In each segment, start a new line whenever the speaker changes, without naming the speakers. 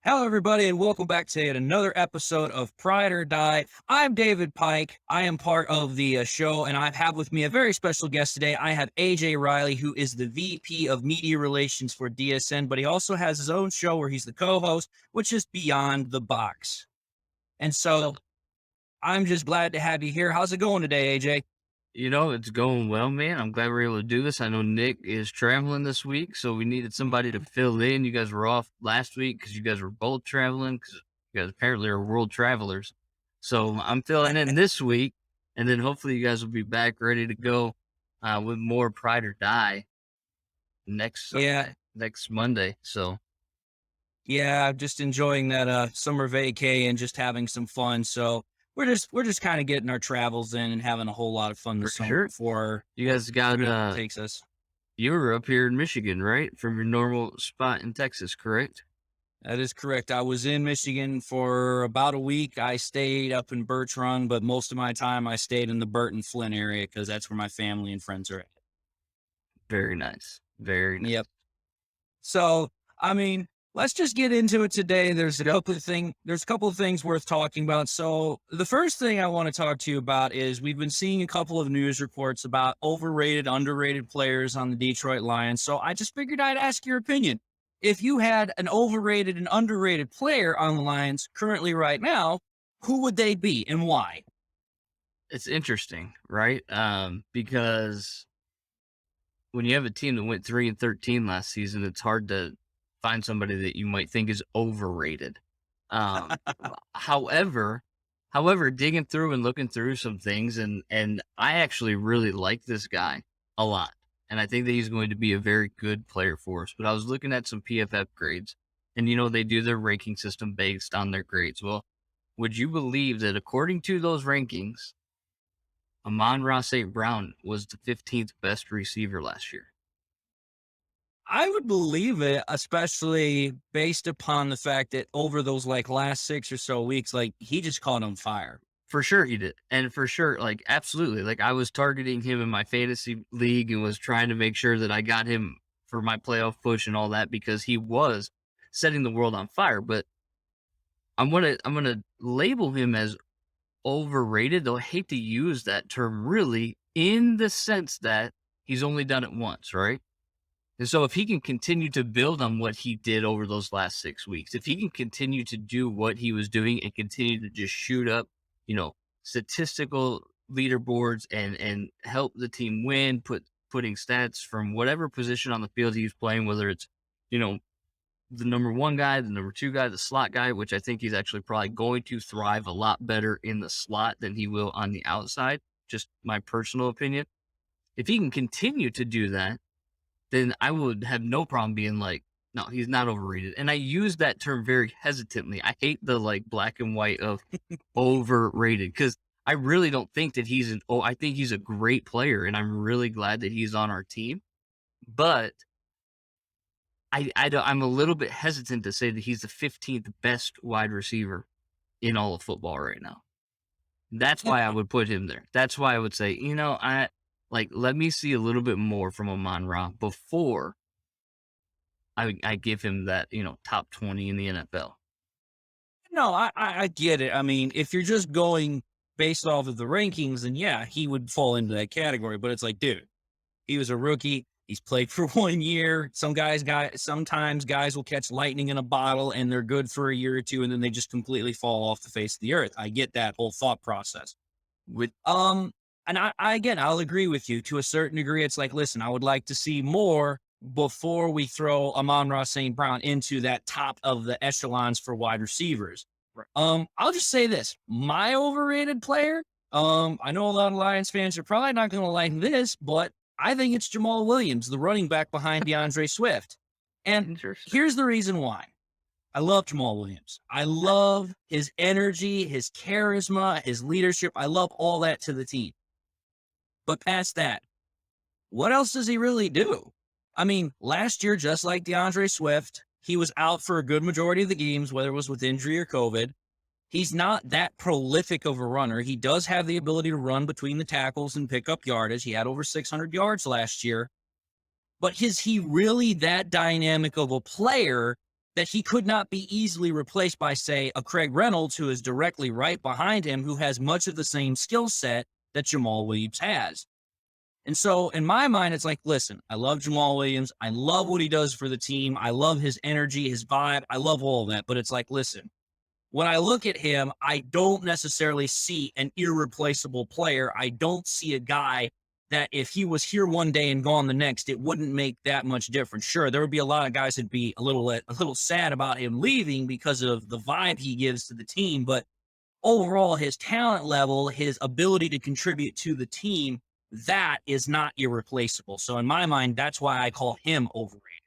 Hello, everybody, and welcome back to yet another episode of Pride or Die. I'm David Pike. I am part of the show, and I have with me a very special guest today. I have AJ Reilly, who is the VP of Media Relations for DSN, but he also has his own show where he's the co-host, which is Beyond the Box. And so I'm just glad to have you here. How's it going today, AJ?
It's going well, man. I'm glad we're able to do this. I know Nick is traveling this week, so we needed somebody to fill in. You guys were off last week because you guys were both traveling because you guys apparently are world travelers. So I'm filling in this week, and then hopefully you guys will be back ready to go with more Pride or Die
Yeah,
next Monday. So
yeah, I'm just enjoying that summer vacay and just having some fun. So we're just kind of getting our travels in and having a whole lot of fun
for
this summer
sure,
before
you guys got
winter takes us.
you were up here in Michigan, right? From your normal spot in Texas, correct?
That is correct. I was in Michigan for about a week. I stayed up in Birch Run, but most of my time I stayed in the Burton Flint area because that's where my family and friends are at.
Very nice. Very nice.
Yep. So, I mean, let's just get into it today. There's a couple of things worth talking about. So, the first thing I want to talk to you about is we've been seeing a couple of news reports about overrated, underrated players on the Detroit Lions. So, I just figured I'd ask your opinion. If you had an overrated and underrated player on the Lions currently right now, who would they be and why?
It's interesting, right? Because when you have a team that went 3-13 last season, it's hard to find somebody that you might think is overrated. Um, however, however, digging through and looking through some things, and I actually really like this guy a lot, and I think that he's going to be a very good player for us. But I was looking at some PFF grades, and they do their ranking system based on their grades. Well, would you believe that according to those rankings, Amon-Ra St. Brown was the 15th best receiver last year?
I would believe it, especially based upon the fact that over those last 6 or so weeks, he just caught on fire.
For sure he did. And for sure, like, absolutely. Like, I was targeting him in my fantasy league and was trying to make sure that I got him for my playoff push and all that because he was setting the world on fire. But I'm gonna label him as overrated, though I hate to use that term really in the sense that he's only done it once, right? And so if he can continue to build on what he did over those last 6 weeks, if he can continue to do what he was doing and continue to just shoot up, you know, statistical leaderboards and help the team win, putting stats from whatever position on the field he's playing, whether it's, you know, the number one guy, the number two guy, the slot guy, which I think he's actually probably going to thrive a lot better in the slot than he will on the outside. Just my personal opinion. If he can continue to do that, then I would have no problem being like, no, he's not overrated. And I use that term very hesitantly. I hate the black and white of overrated because I really don't think that I think he's a great player and I'm really glad that he's on our team. But I'm a little bit hesitant to say that he's the 15th best wide receiver in all of football right now. That's why I would put him there. That's why I would say, let me see a little bit more from Amon-Ra before I give him that, top 20 in the NFL.
No, I get it. I mean, if you're just going based off of the rankings, then yeah, he would fall into that category. But it's like, dude, he was a rookie. He's played for 1 year. Sometimes guys will catch lightning in a bottle and they're good for a year or two, and then they just completely fall off the face of the earth. I get that whole thought process.
With
And again, I'll agree with you to a certain degree. It's like, listen, I would like to see more before we throw Amon-Ra St. Brown into that top of the echelons for wide receivers.
Right.
I'll just say this: my overrated player. I know a lot of Lions fans are probably not going to like this, but I think it's Jamal Williams, the running back behind DeAndre Swift. And
Interesting.
here's the reason why. I love Jamal Williams. I love his energy, his charisma, his leadership. I love all that to the team. But past that, what else does he really do? I mean, last year, just like DeAndre Swift, he was out for a good majority of the games, whether it was with injury or COVID. He's not that prolific of a runner. He does have the ability to run between the tackles and pick up yardage. He had over 600 yards last year. But is he really that dynamic of a player that he could not be easily replaced by, say, a Craig Reynolds, who is directly right behind him, who has much of the same skill set that Jamal Williams has. And so in my mind, it's like, listen, I love Jamal Williams. I love what he does for the team. I love his energy, his vibe. I love all of that. But it's like, listen, when I look at him, I don't necessarily see an irreplaceable player. I don't see a guy that if he was here one day and gone the next, it wouldn't make that much difference. Sure, there would be a lot of guys that'd be a little sad about him leaving because of the vibe he gives to the team, but overall, his talent level, his ability to contribute to the team, that is not irreplaceable. So in my mind, that's why I call him overrated.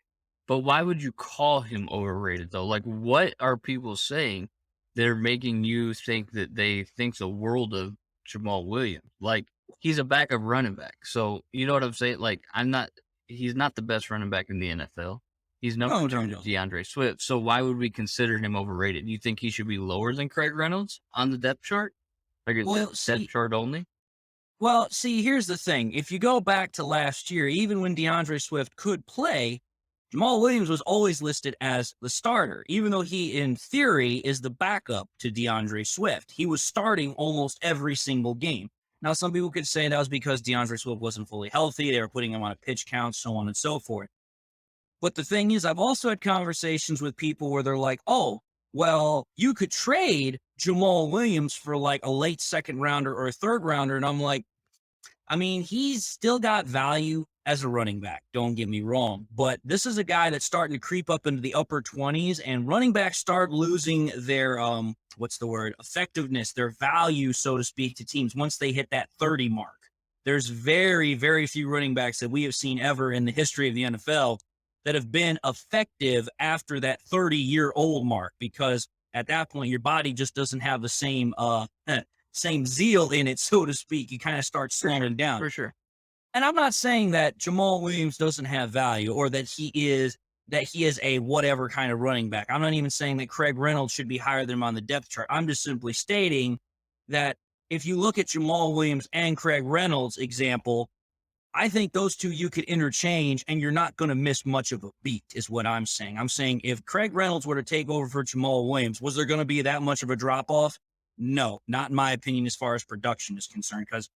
But why would you call him overrated though? Like, what are people saying that are making you think that they think the world of Jamal Williams? Like, he's a backup running back. So, you know what I'm saying? Like, he's not the best running back in the NFL. He's number
No,
two
no,
to
no.
DeAndre Swift. So why would we consider him overrated? You think he should be lower than Craig Reynolds on the depth chart? Like a
Well,
depth
see,
chart only?
here's the thing. If you go back to last year, even when DeAndre Swift could play, Jamal Williams was always listed as the starter, even though he, in theory, is the backup to DeAndre Swift. He was starting almost every single game. Now, some people could say that was because DeAndre Swift wasn't fully healthy. They were putting him on a pitch count, so on and so forth. But the thing is, I've also had conversations with people where they're like, oh, well, you could trade Jamal Williams for like a late second rounder or a third rounder. And I'm like, I mean, he's still got value as a running back. Don't get me wrong. But this is a guy that's starting to creep up into the upper 20s, and running backs start losing their, what's the word, effectiveness, their value, so to speak, to teams once they hit that 30 mark. There's very, very few running backs that we have seen ever in the history of the NFL that have been effective after that 30-year-old mark, because at that point, your body just doesn't have the same, same zeal in it, so to speak. You kind of start
For sure.
slowing down.
For sure.
And I'm not saying that Jamal Williams doesn't have value or that he is a whatever kind of running back. I'm not even saying that Craig Reynolds should be higher than him on the depth chart. I'm just simply stating that if you look at Jamal Williams and Craig Reynolds example, I think those two you could interchange and you're not going to miss much of a beat, is what I'm saying. I'm saying if Craig Reynolds were to take over for Jamal Williams, was there going to be that much of a drop off? No, not in my opinion, as far as production is concerned, because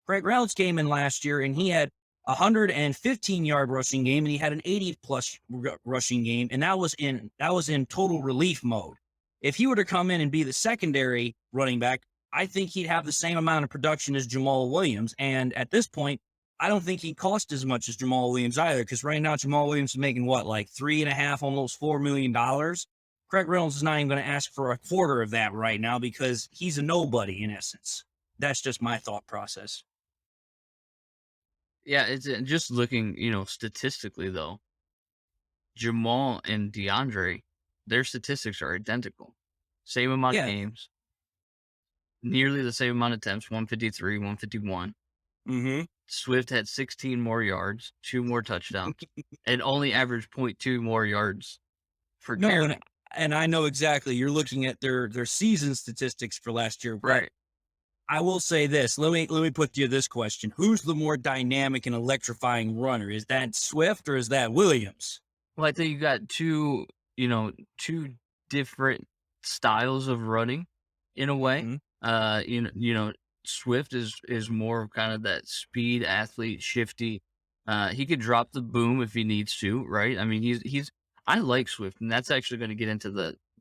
Craig Reynolds came in last year and he had a 115-yard rushing game and he had an 80 plus rushing game, and that was in total relief mode. If he were to come in and be the secondary running back, I think he'd have the same amount of production as Jamal Williams. And at this point, I don't think he cost as much as Jamal Williams either, because right now Jamal Williams is making what, like 3.5, almost $4 million. Craig Reynolds is not even going to ask for a quarter of that right now because he's a nobody in essence. That's just my thought process.
Yeah, it's just looking, statistically though, Jamal and DeAndre, their statistics are identical. Same amount of
Yeah.
games, nearly the same amount of attempts, 153, 151.
Mm-hmm.
Swift had 16 more yards, 2 more touchdowns, and only averaged point 0.2 more yards for
No,
carry.
and I know exactly. You're looking at their season statistics for last year, but
Right.
I will say this. Let me put to you this question: who's the more dynamic and electrifying runner? Is that Swift or is that Williams?
Well, I think you got two different styles of running in a way.
Mhm.
Swift is more of kind of that speed athlete, shifty. He could drop the boom if he needs to, right? I mean, he's I like Swift, and that's actually going to get into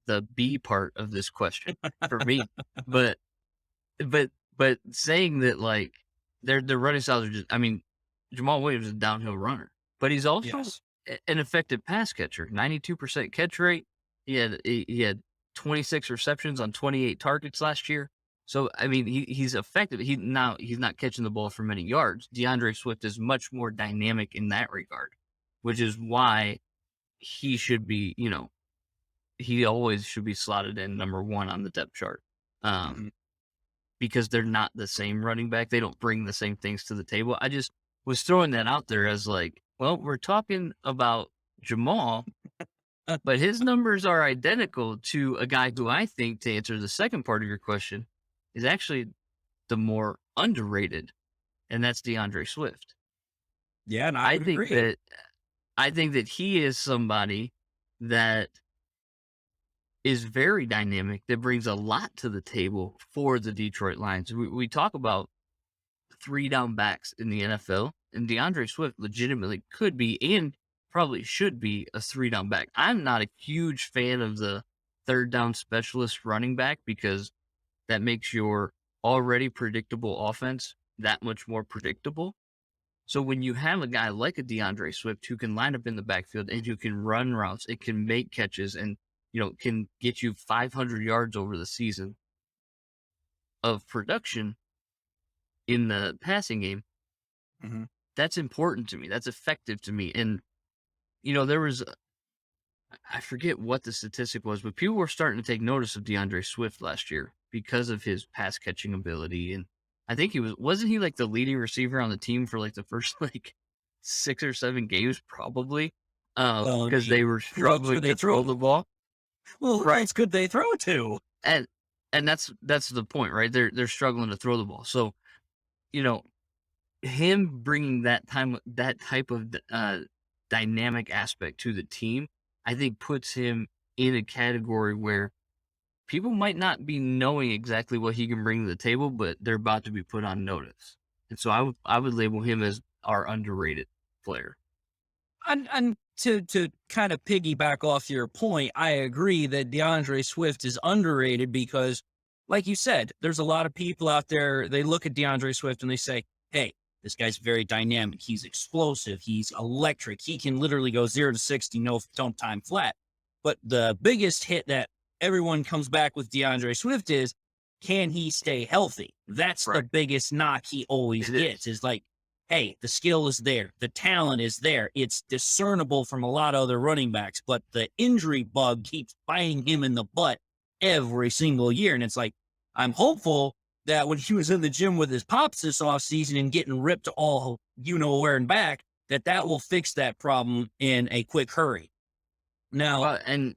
the B part of this question for me. But but saying that like their running styles are just, I mean, Jamal Williams is a downhill runner, but he's also
Yes.
an effective pass catcher. 92% catch rate. He had 26 receptions on 28 targets last year. So I mean, he's effective. He's not catching the ball for many yards. DeAndre Swift is much more dynamic in that regard, which is why he should be, he always should be slotted in number one on the depth chart. Um,
Mhm.
because they're not the same running back. They don't bring the same things to the table. I just was throwing that out there as like, well, we're talking about Jamal, but his numbers are identical to a guy who I think, to answer the second part of your question, is actually the more underrated, and that's DeAndre Swift.
Yeah, and I
I
would
think
agree.
that I think that he is somebody that is very dynamic, that brings a lot to the table for the Detroit Lions. We talk about three down backs in the NFL, and DeAndre Swift legitimately could be and probably should be a three down back. I'm not a huge fan of the third down specialist running back because that makes your already predictable offense that much more predictable. So when you have a guy like a DeAndre Swift who can line up in the backfield and who can run routes, it can make catches and can get you 500 yards over the season of production in the passing game,
Mhm.
that's important to me. That's effective to me. And there was I forget what the statistic was, but people were starting to take notice of DeAndre Swift last year because of his pass catching ability. And I think wasn't he like the leading receiver on the team for like the first like 6 or 7 games, probably,
Well, I
because
mean,
they were
who else
struggling
could they
to throw
throw?
the ball.
Well, who
Right.
else could they throw to?
And that's the point, right? They're struggling to throw the ball. So, you know, him bringing that type of dynamic aspect to the team, I think puts him in a category where people might not be knowing exactly what he can bring to the table, but they're about to be put on notice. And so I would label him as our underrated player.
And to kind of piggyback off your point, I agree that DeAndre Swift is underrated because, like you said, there's a lot of people out there. They look at DeAndre Swift and they say, "Hey, this guy's very dynamic. He's explosive. He's electric. He can literally go 0 to 60, no time flat." But the biggest hit that everyone comes back with DeAndre Swift is, can he stay healthy? That's the
Right.
biggest knock he always
It
gets.
is.
Is like, hey, the skill is there, the talent is there. It's discernible from a lot of other running backs, but the injury bug keeps biting him in the butt every single year. And it's like, I'm hopeful that when he was in the gym with his pops this offseason and getting ripped all where and back, that will fix that problem in a quick hurry. Now,
Well,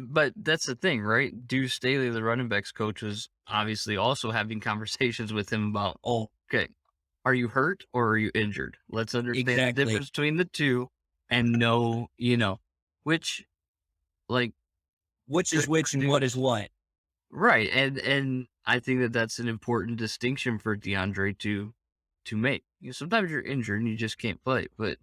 but that's the thing, right? Deuce Staley, the running backs coach, was obviously also having conversations with him about,
oh,
okay, are you hurt or are you injured? Let's understand the
exactly.
difference between the two and know, which like
Which is
could
which and what is
produce.
what?
Right. And I think that that's an important distinction for DeAndre to make. Sometimes you're injured and you just can't play, but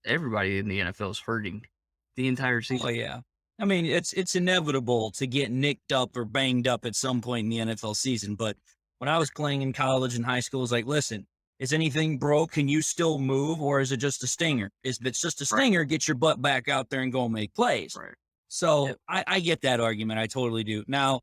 everybody in the NFL is hurting the entire
Oh
season.
yeah. I mean, it's inevitable to get nicked up or banged up at some point in the NFL season. But when I was playing in college and high school, it's like, listen, is anything broke? Can you still move, or is it just a stinger? If it's just a
Right.
stinger, get your butt back out there and go make plays.
Right.
So
Yep.
I get that argument. I totally do. Now,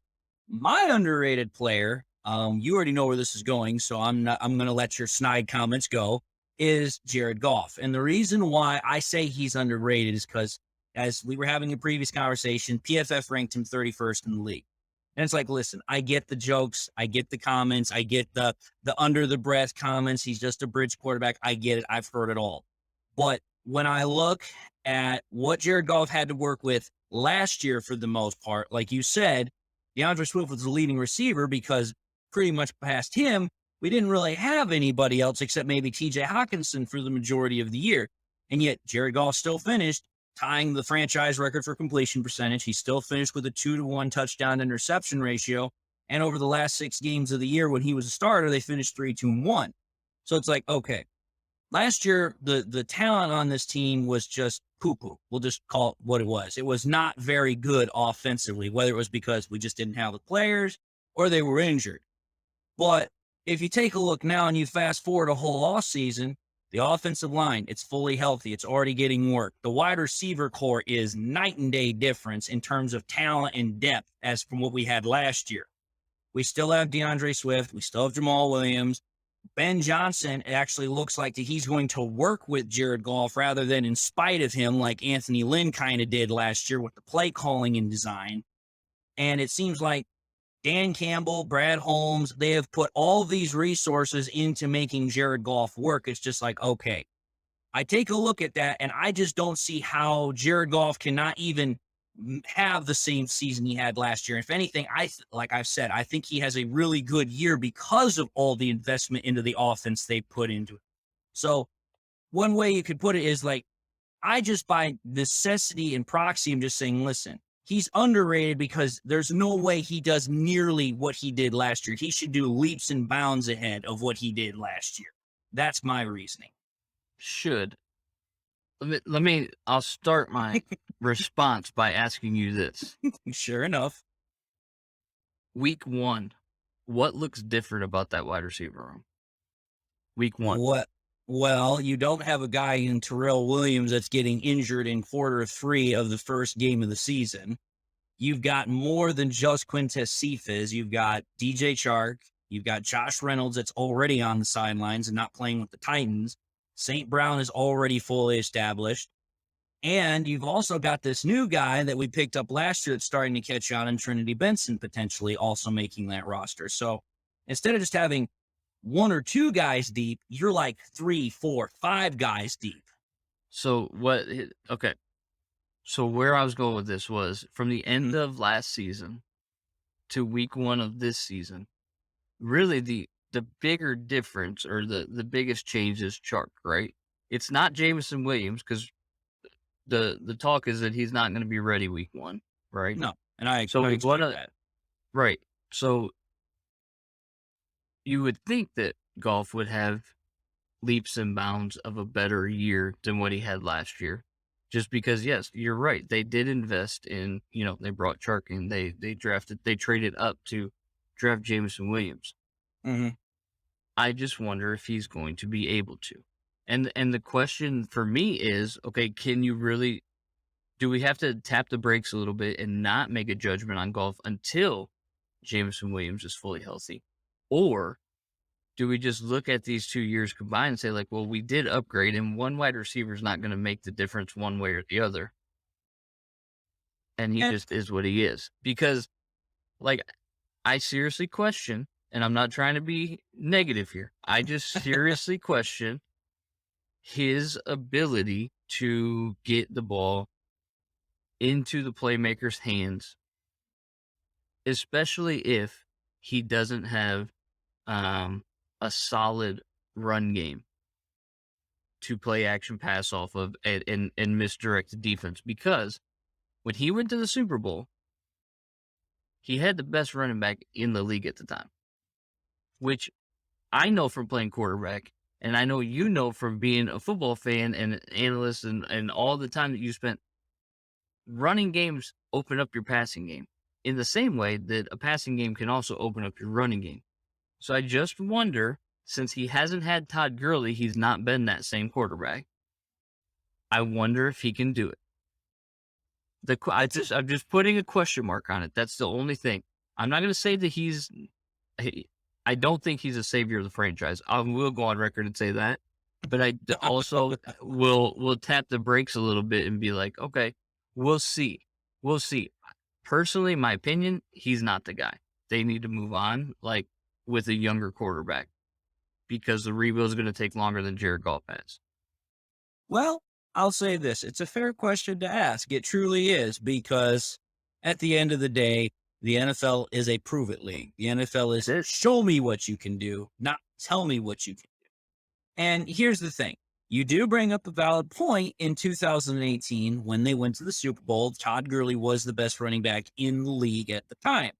my underrated player, you already know where this is going, so I'm gonna let your snide comments go, is Jared Goff. And the reason why I say he's underrated is because, as we were having a previous conversation, PFF ranked him 31st in the league. And it's like, listen, I get the jokes, I get the comments, I get the under the breath comments. He's just a bridge quarterback. I get it. I've heard it all. But when I look at what Jared Goff had to work with last year, for the most part, like you said, DeAndre Swift was the leading receiver because pretty much past him, we didn't really have anybody else except maybe TJ Hawkinson for the majority of the year. And yet Jared Goff still finished tying the franchise record for completion percentage. He still finished with a 2-to-1 touchdown interception ratio. And over the last 6 games of the year, when he was a starter, they finished 3-2-1. So it's like, okay, last year, the talent on this team was just poo-poo. We'll just call it what it was. It was not very good offensively, whether it was because we just didn't have the players or they were injured. But if you take a look now and you fast forward a whole off season, the offensive line, it's fully healthy. It's already getting work. The wide receiver core is night and day difference in terms of talent and depth as from what we had last year. We still have DeAndre Swift. We still have Jamal Williams. Ben Johnson, it actually looks like that he's going to work with Jared Goff rather than in spite of him, like Anthony Lynn kind of did last year with the play calling and design. And it seems like Dan Campbell, Brad Holmes, they have put all these resources into making Jared Goff work. It's just like, okay, I take a look at that and I just don't see how Jared Goff cannot even have the same season he had last year. If anything, like I've said, I think he has a really good year because of all the investment into the offense they put into it. So one way you could put it is like, I just by necessity and proxy, I'm just saying, listen, he's underrated because there's no way he does nearly what he did last year. He should do leaps and bounds ahead of what he did last year. That's my reasoning.
Should. I'll start my response by asking you this.
Sure enough.
Week 1, what looks different about that wide receiver room? Week 1.
What? Well, you don't have a guy in Terrell Williams that's getting injured in quarter 3 of the first game of the season. You've got more than just Quintez Cephas. You've got DJ Chark. You've got Josh Reynolds that's already on the sidelines and not playing with the Titans. St. Brown is already fully established. And you've also got this new guy that we picked up last year that's starting to catch on in Trinity Benson, potentially also making that roster. So instead of just having 1 or 2 guys deep, you're like 3, 4, 5 guys deep.
So what? Okay. So where I was going with this was from the end of last season to week 1 of this season. Really, the bigger difference or the biggest change is Chark, right? It's not Jameson Williams because the talk is that he's not going to be ready week 1, right?
No, and I
So
expect that.
right. So you would think that Goff would have leaps and bounds of a better year than what he had last year. Just because, yes, you're right. They did invest in, they brought Chark in. They traded up to draft Jameson Williams.
Mm-hmm.
I just wonder if he's going to be able to. And the question for me is, okay, do we have to tap the brakes a little bit and not make a judgment on Goff until Jameson Williams is fully healthy? Or do we just look at these 2 years combined and say, like, well, we did upgrade and one wide receiver is not going to make the difference one way or the other. And he just is what he is. Because, like, I seriously question, and I'm not trying to be negative here, I just seriously question his ability to get the ball into the playmaker's hands, especially if he doesn't have a solid run game to play action pass off of and misdirect the defense. Because when he went to the Super Bowl, he had the best running back in the league at the time, which I know from playing quarterback, and I know you know from being a football fan and analyst and all the time that you spent. Running games open up your passing game in the same way that a passing game can also open up your running game. So I just wonder, since he hasn't had Todd Gurley, he's not been that same quarterback. I wonder if he can do it. I'm just putting a question mark on it. That's the only thing. I'm not going to say that I don't think he's a savior of the franchise. I will go on record and say that, but I also will tap the brakes a little bit and be like, okay, we'll see. We'll see. Personally, my opinion, he's not the guy. They need to move on, like, with a younger quarterback, because the rebuild is going to take longer than Jared Goff has.
Well, I'll say this. It's a fair question to ask. It truly is, because at the end of the day, the NFL is a prove it league. The NFL is show me what you can do, not tell me what you can do. And here's the thing. You do bring up a valid point. In 2018, when they went to the Super Bowl, Todd Gurley was the best running back in the league at the time.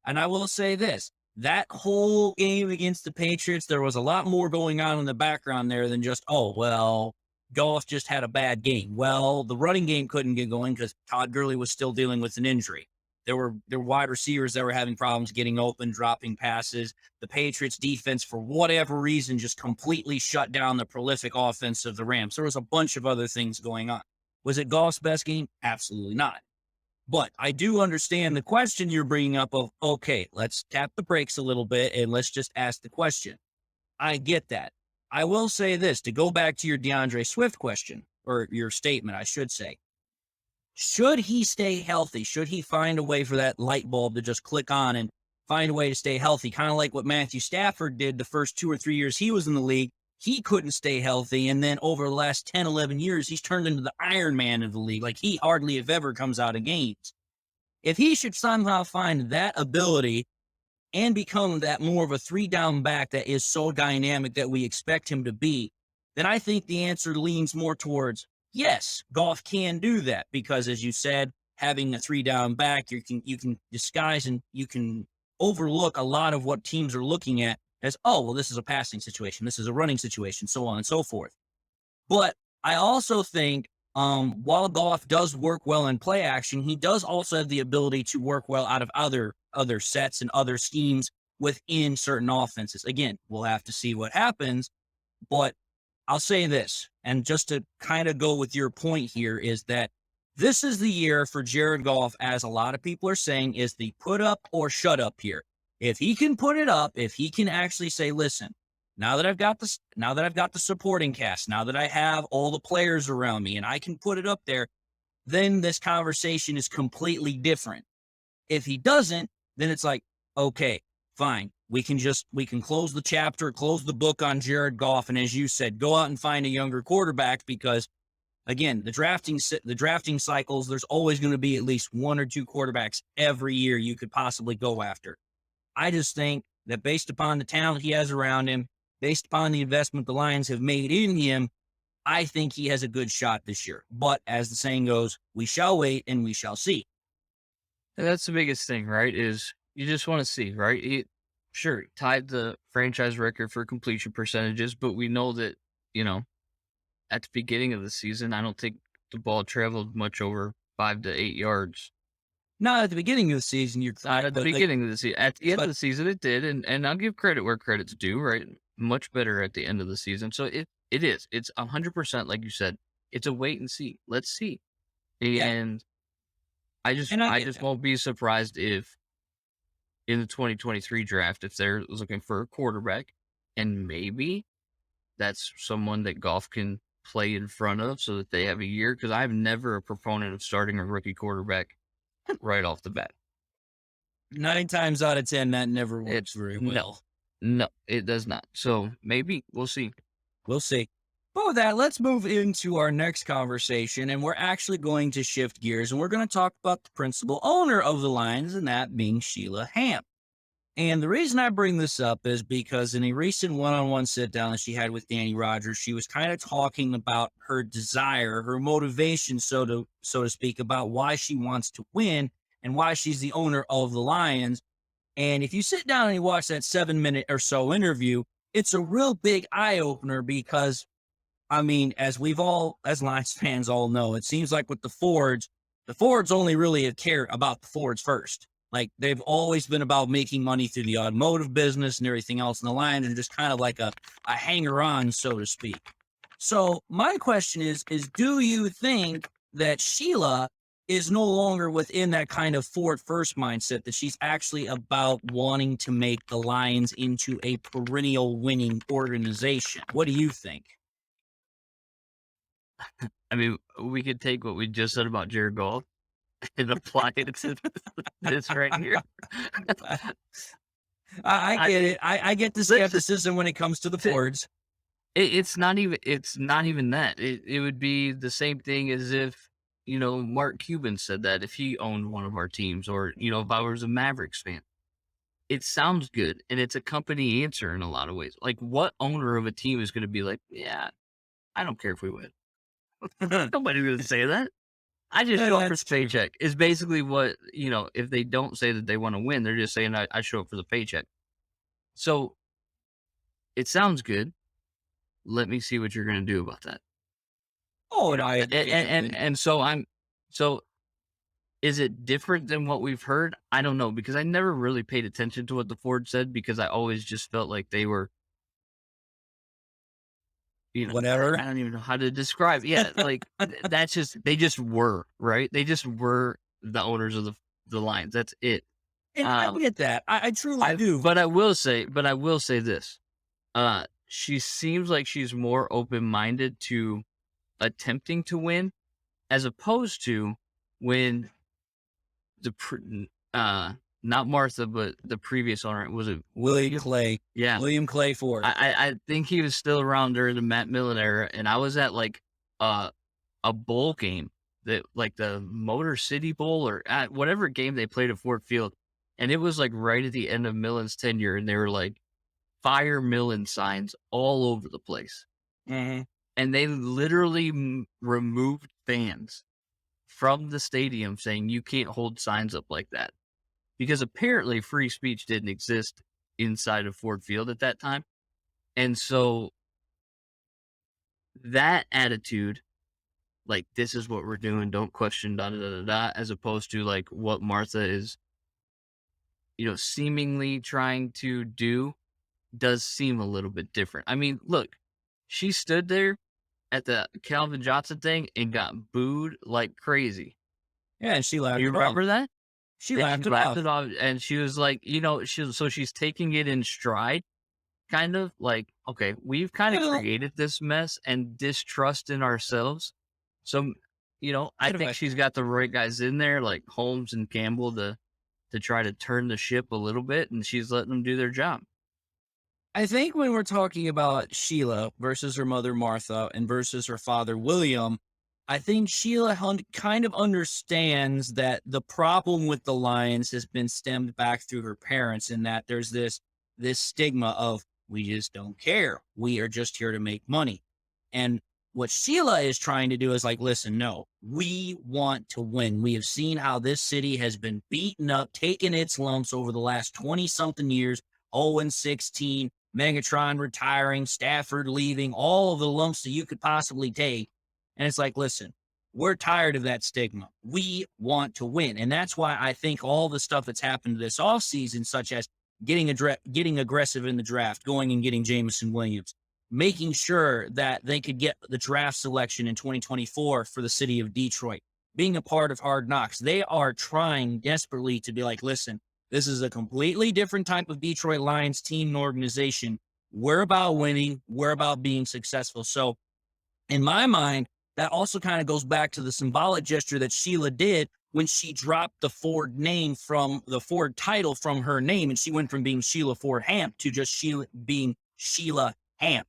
And I will say this, that whole game against the Patriots, there was a lot more going on in the background there than just, oh, well, Goff just had a bad game. Well, the running game couldn't get going because Todd Gurley was still dealing with an injury. There were wide receivers that were having problems getting open, dropping passes. The Patriots defense, for whatever reason, just completely shut down the prolific offense of the Rams. There was a bunch of other things going on. Was it Goff's best game? Absolutely not. But I do understand the question you're bringing up of, okay, let's tap the brakes a little bit and let's just ask the question. I get that. I will say this, to go back to your DeAndre Swift question, or your statement, I should say. Should he stay healthy? Should he find a way for that light bulb to just click on and find a way to stay healthy? Kind of like what Matthew Stafford did the first 2 or 3 years he was in the league. He couldn't stay healthy. And then over the last 10, 11 years, he's turned into the Iron Man of the league. Like, he hardly if ever comes out of games. If he should somehow find that ability and become that more of a 3-down back that is so dynamic that we expect him to be, then I think the answer leans more towards, yes, Goff can do that because, as you said, having a 3 down back, you can disguise and you can overlook a lot of what teams are looking at as, oh, well, this is a passing situation, this is a running situation, so on and so forth. But I also think while Goff does work well in play action, he does also have the ability to work well out of other sets and other schemes within certain offenses. Again, we'll have to see what happens, but I'll say this, and just to kind of go with your point here, is that this is the year for Jared Goff, as a lot of people are saying, is the put up or shut up here. If he can put it up, if he can actually say, listen, now that I've got the supporting cast, now that I have all the players around me and I can put it up there, then this conversation is completely different. If he doesn't, then it's like, okay, fine. We can close the chapter, close the book on Jared Goff, and as you said, go out and find a younger quarterback because again, the drafting cycles, there's always going to be at least one or two quarterbacks every year you could possibly go after. I just think that based upon the talent he has around him, based upon the investment the Lions have made in him, I think he has a good shot this year. But as the saying goes, we shall wait and we shall see.
And that's the biggest thing, right? Is you just want to see, right? Sure, tied the franchise record for completion percentages, but we know that, you know, at the beginning of the season, I don't think the ball traveled much over 5 to 8 yards.
Not at the beginning of the season, you're
Not
right,
at the
but like,
beginning of the season. At the end of
but
the season, it did, and I'll give credit where credit's due, right? Much better at the end of the season. So it is. It's 100% like you said. It's a wait and see. Let's see.
yeah,
And I just
and I
I
get
just
that.
won't be surprised if in the 2023 draft, if they're looking for a quarterback, and maybe that's someone that Golf can play in front of so that they have a year. Because I'm never a proponent of starting a rookie quarterback right off the bat.
9 times out of 10, that never
It
works very
no,
well.
no, it does not. So maybe we'll see.
We'll see. But with that, let's move into our next conversation. And we're actually going to shift gears and we're going to talk about the principal owner of the Lions, and that being Sheila Hamp. And the reason I bring this up is because in a recent one-on-one sit down that she had with Danny Rogers, she was kind of talking about her desire, her motivation, so to speak, about why she wants to win and why she's the owner of the Lions. And if you sit down and you watch that 7 minute or so interview, it's a real big eye opener because I mean, as Lions fans all know, it seems like with the Fords only really care about the Fords first. Like they've always been about making money through the automotive business and everything else. And the Lions are just kind of like a hanger on, so to speak. So my question is do you think that Sheila is no longer within that kind of Ford first mindset, that she's actually about wanting to make the Lions into a perennial winning organization? What do you think?
I mean, we could take what we just said about Jared Goff and apply it to this right here.
I
I
get it. I get the
listen.
skepticism when it comes to the
t-
Fords.
It's not even. It's not even that. It would be the same thing as if Mark Cuban said that if he owned one of our teams, or if I was a Mavericks fan. It sounds good, and it's a company answer in a lot of ways. Like, what owner of a team is going to be like, yeah, I don't care if we win. Nobody's going to say that. I just show up for
That's
the
true.
paycheck is basically what, if they don't say that they want to win, they're just saying, I show up for the paycheck. So it sounds good. Let me see what you're going to do about that.
Oh,
You
and
know,
I
and,
agree.
and so so is it different than what we've heard? I don't know, because I never really paid attention to what the Ford said, because I always just felt like they were,
Whatever.
I don't even know how to describe. Yeah, like that's just they just were, right. They just were the owners of the Lions. That's it.
And I
Um,
get that. I truly
I
do.
but I will say this. She seems like she's more open minded to attempting to win, as opposed to when uh not Martha, but the previous owner, was it
William
William?
Clay.
Yeah,
William Clay Ford.
I think he was still around during the Matt Millen era, and I was at like uh a bowl game, that like the Motor City Bowl, or at whatever game they played at Ford Field, and it was like right at the end of Millen's tenure, and they were like fire Millen signs all over the place,
Mhm.
and they literally removed fans from the stadium saying you can't hold signs up like that because apparently free speech didn't exist inside of Ford Field at that time. And so that attitude, like, this is what we're doing, don't question, da da da da da, as opposed to like what Martha is, seemingly trying to do, does seem a little bit different. I mean, look, she stood there at the Calvin Johnson thing and got booed like crazy.
Yeah, and she laughed
You
it off.
remember that?
She
And she
laughed it
laughed
off.
it off, and she was like, she's taking it in stride, kind of like, okay, we've kind of
Well,
created this mess and distrust in ourselves. So, I
good
think
advice.
she's got the right guys in there, like Holmes and Campbell, to try to turn the ship a little bit, and she's letting them do their job.
I think when we're talking about Sheila versus her mother Martha and versus her father William, I think Sheila kind of understands that the problem with the Lions has been stemmed back through her parents, in that there's this stigma of we just don't care. We are just here to make money. And what Sheila is trying to do is like, listen, no, we want to win. We have seen how this city has been beaten up, taking its lumps over the last 20 something years, 0-16, Megatron retiring, Stafford leaving, all of the lumps that you could possibly take. And it's like, listen, we're tired of that stigma. We want to win. And that's why I think all the stuff that's happened this offseason, such as getting aggressive in the draft, going and getting Jameson Williams, making sure that they could get the draft selection in 2024 for the city of Detroit, being a part of Hard Knocks. They are trying desperately to be like, listen, this is a completely different type of Detroit Lions team and organization. We're about winning. We're about being successful. So in my mind, that also kind of goes back to the symbolic gesture that Sheila did when she dropped the Ford name from the Ford title from her name. And she went from being Sheila Ford Hamp to just Sheila being Sheila Hamp.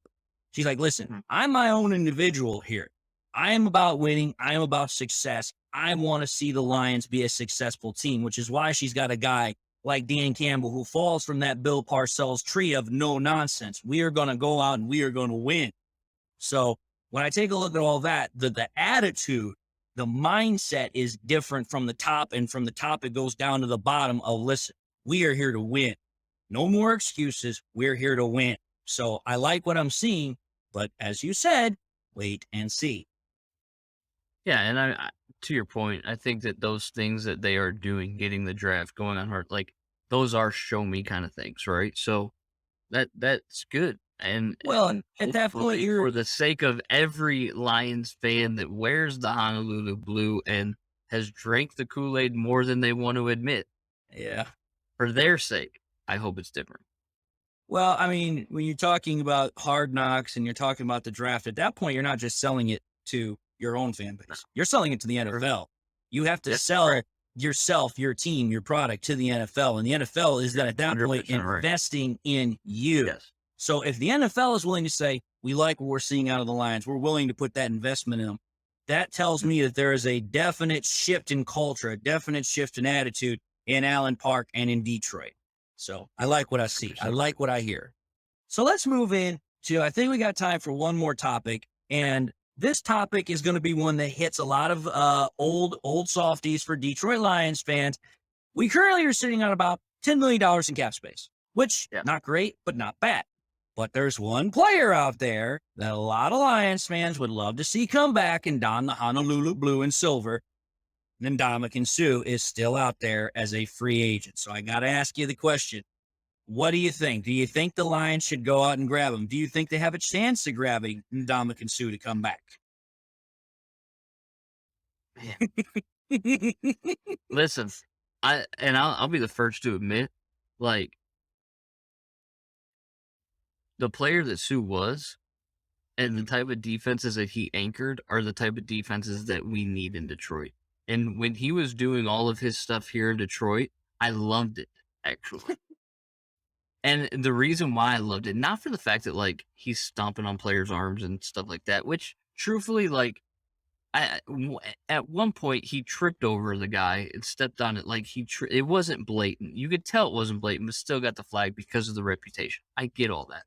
She's like, listen, I'm my own individual here. I am about winning. I am about success. I want to see the Lions be a successful team, which is why she's got a guy like Dan Campbell who falls from that Bill Parcells tree of no nonsense. We are going to go out and we are going to win. So when I take a look at all that, the attitude, the mindset is different from the top, and from the top it goes down to the bottom of, listen, we are here to win. No more excuses. We're here to win. So I like what I'm seeing, but as you said, wait and see.
Yeah, and to your point, I think that those things that they are doing, getting the draft going on hard, like those are show me kind of things, right? So that's good, and
Well, at that point,
hopefully for the sake of every Lions fan that wears the Honolulu blue and has drank the Kool-Aid more than they want to admit,
yeah.
for their sake, I hope it's different.
Well, I mean, when you're talking about Hard Knocks and you're talking about the draft, at that point, you're not just selling it to your own fan base. You're selling it to the
Sure.
NFL. You have to
Yep,
sell
right.
yourself, your team, your product to the NFL. And the NFL is then at that point
100% right.
investing in you.
Yes.
So if the NFL is willing to say, we like what we're seeing out of the Lions, we're willing to put that investment in them, that tells me that there is a definite shift in culture, a definite shift in attitude in Allen Park and in Detroit. So I like what I see. I
100% right.
like what I hear. So let's move in to, I think we got time for one more topic. And this topic is going to be one that hits a lot of old softies for Detroit Lions fans. We currently are sitting on about $10 million in cap space, which
Yeah.
not great, but not bad. But there's one player out there that a lot of Lions fans would love to see come back and don the Honolulu blue and silver. Ndomukong Suh is still out there as a free agent. So I got to ask you the question. What do you think? Do you think the Lions should go out and grab him? Do you think they have a chance to grabbing Ndomukong Suh to come back?
Man. Listen, I'll be the first to admit, like, the player that Sue was and the type of defenses that he anchored are the type of defenses that we need in Detroit. And when he was doing all of his stuff here in Detroit, I loved it, actually. And the reason why I loved it, not for the fact that, like, he's stomping on players' arms and stuff like that, which truthfully, like, at one point he tripped over the guy and stepped on it like it wasn't blatant. You could tell it wasn't blatant, but still got the flag because of the reputation. I get all that.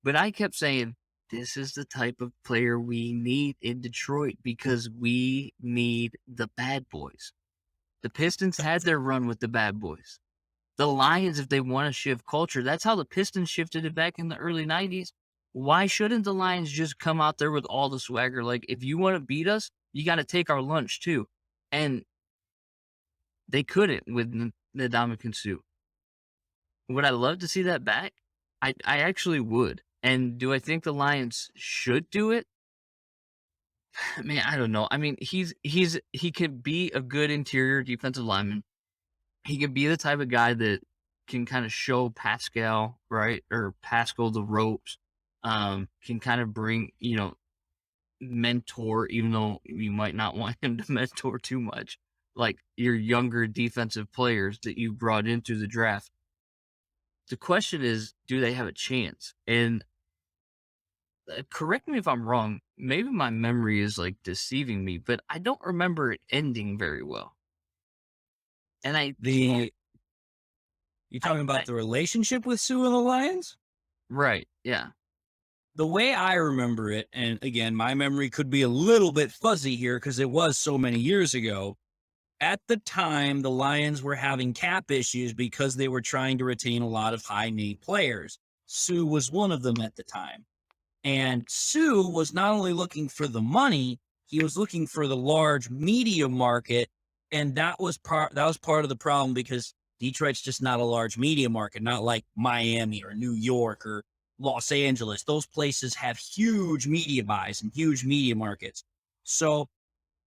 But I kept saying, this is the type of player we need in Detroit because we need the bad boys. The Pistons had their run with the bad boys. The Lions, if they want to shift culture, that's how the Pistons shifted it back in the early 90s. Why shouldn't the Lions just come out there with all the swagger? Like, if you want to beat us, you got to take our lunch too. And they couldn't with Ndomukong Suh. Would I love to see that back? I actually would. And do I think the Lions should do it? Man, I don't know. I mean, he could be a good interior defensive lineman. He could be the type of guy that can kind of show Pascal, right? Or Pascal the ropes. Can kind of bring, mentor, even though you might not want him to mentor too much, like your younger defensive players that you brought into the draft. The question is, do they have a chance? And correct me if I'm wrong. Maybe my memory is like deceiving me, but I don't remember it ending very well. And
You talking
I
about the relationship with Sue and the Lions?
right, yeah,
The way I remember it, and again, my memory could be a little bit fuzzy here because it was so many years ago. At the time, the Lions were having cap issues because they were trying to retain a lot of high need players. Sue was one of them at the time. And Sue was not only looking for the money, he was looking for the large media market. And that was part of the problem because Detroit's just not a large media market, not like Miami or New York or Los Angeles. Those places have huge media buys and huge media markets. So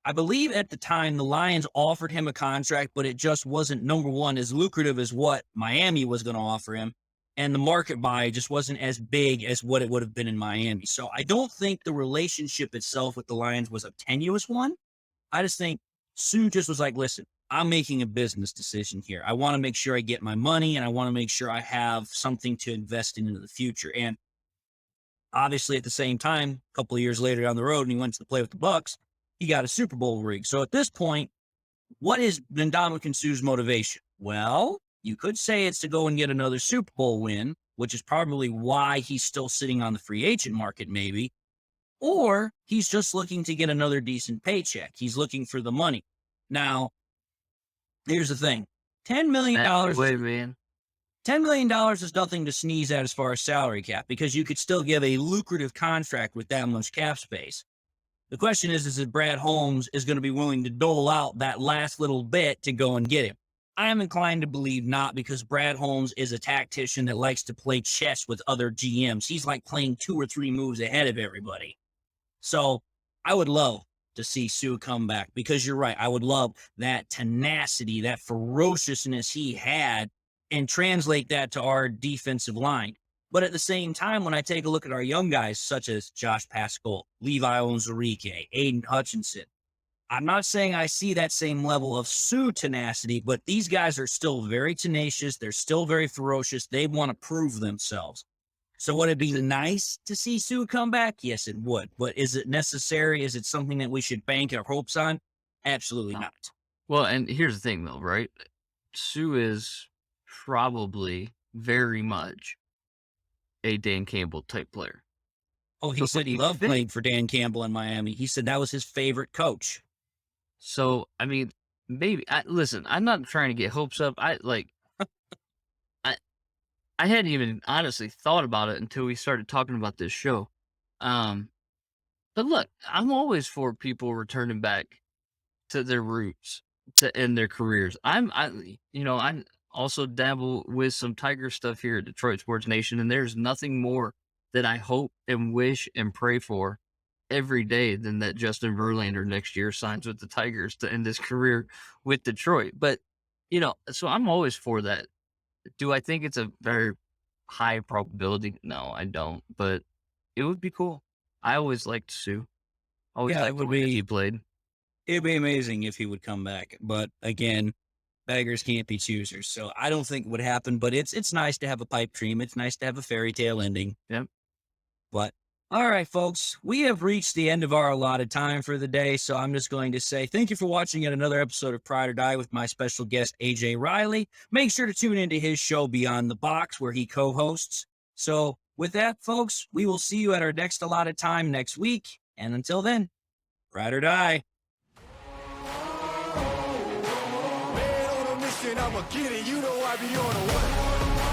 I believe at the time the Lions offered him a contract, but it just wasn't, number one, as lucrative as what Miami was going to offer him. And the market buy just wasn't as big as what it would have been in Miami. So I don't think the relationship itself with the Lions was a tenuous one. I just think Sue just was like, listen, I'm making a business decision here. I want to make sure I get my money and I want to make sure I have something to invest in the future. And obviously, at the same time, a couple of years later down the road, and he went to play with the Bucks, he got a Super Bowl ring. So at this point, what is Ndomukong Suh's motivation? Well, you could say it's to go and get another Super Bowl win, which is probably why he's still sitting on the free agent market, maybe. Or he's just looking to get another decent paycheck. He's looking for the money. Now, here's the thing: $10 million
that
dollars
way, man.
$10 million is nothing to sneeze at as far as salary cap because you could still give a lucrative contract with that much cap space. The question is if Brad Holmes is going to be willing to dole out that last little bit to go and get him. I am inclined to believe not because Brad Holmes is a tactician that likes to play chess with other GMs. He's like playing 2 or 3 moves ahead of everybody. So I would love to see Sue come back because you're right. I would love that tenacity, that ferociousness he had, and translate that to our defensive line. But at the same time, when I take a look at our young guys, such as Josh Pascal, Levi Onwuzurike, Aiden Hutchinson, I'm not saying I see that same level of Sue tenacity, but these guys are still very tenacious. They're still very ferocious. They want to prove themselves. So would it be nice to see Sue come back? Yes, it would. But is it necessary? Is it something that we should bank our hopes on? Absolutely
No.
not.
Well, and here's the thing, though, right? Sue is probably very much a Dan Campbell type player.
Oh, he
So
said he
you
loved
think
playing for Dan Campbell in Miami. He said that was his favorite coach.
so? I mean, maybe. Listen, I'm not trying to get hopes up. I I hadn't even honestly thought about it until we started talking about this show. Um, but look, I'm always for people returning back to their roots to end their careers. I also dabble with some Tiger stuff here at Detroit Sports Nation, and there's nothing more that I hope and wish and pray for every day than that Justin Verlander next year signs with the Tigers to end his career with Detroit. But so I'm always for that. Do I think it's a very high probability? No, I don't. But it would be cool. I always liked Sue. Always
Yeah,
liked the way he played.
it'd be amazing if he would come back. But again, beggars can't be choosers. So I don't think it would happen, but it's nice to have a pipe dream. It's nice to have a fairy tale ending.
Yep.
But all right, folks, we have reached the end of our allotted time for the day. So I'm just going to say thank you for watching yet another episode of Pride or Die with my special guest, AJ Reilly. Make sure to tune into his show Beyond the Box, where he co-hosts. So With that, folks, we will see you at our next allotted time next week. And until then, ride or die.
Man on a mission, I'ma get it. You know I be on a what?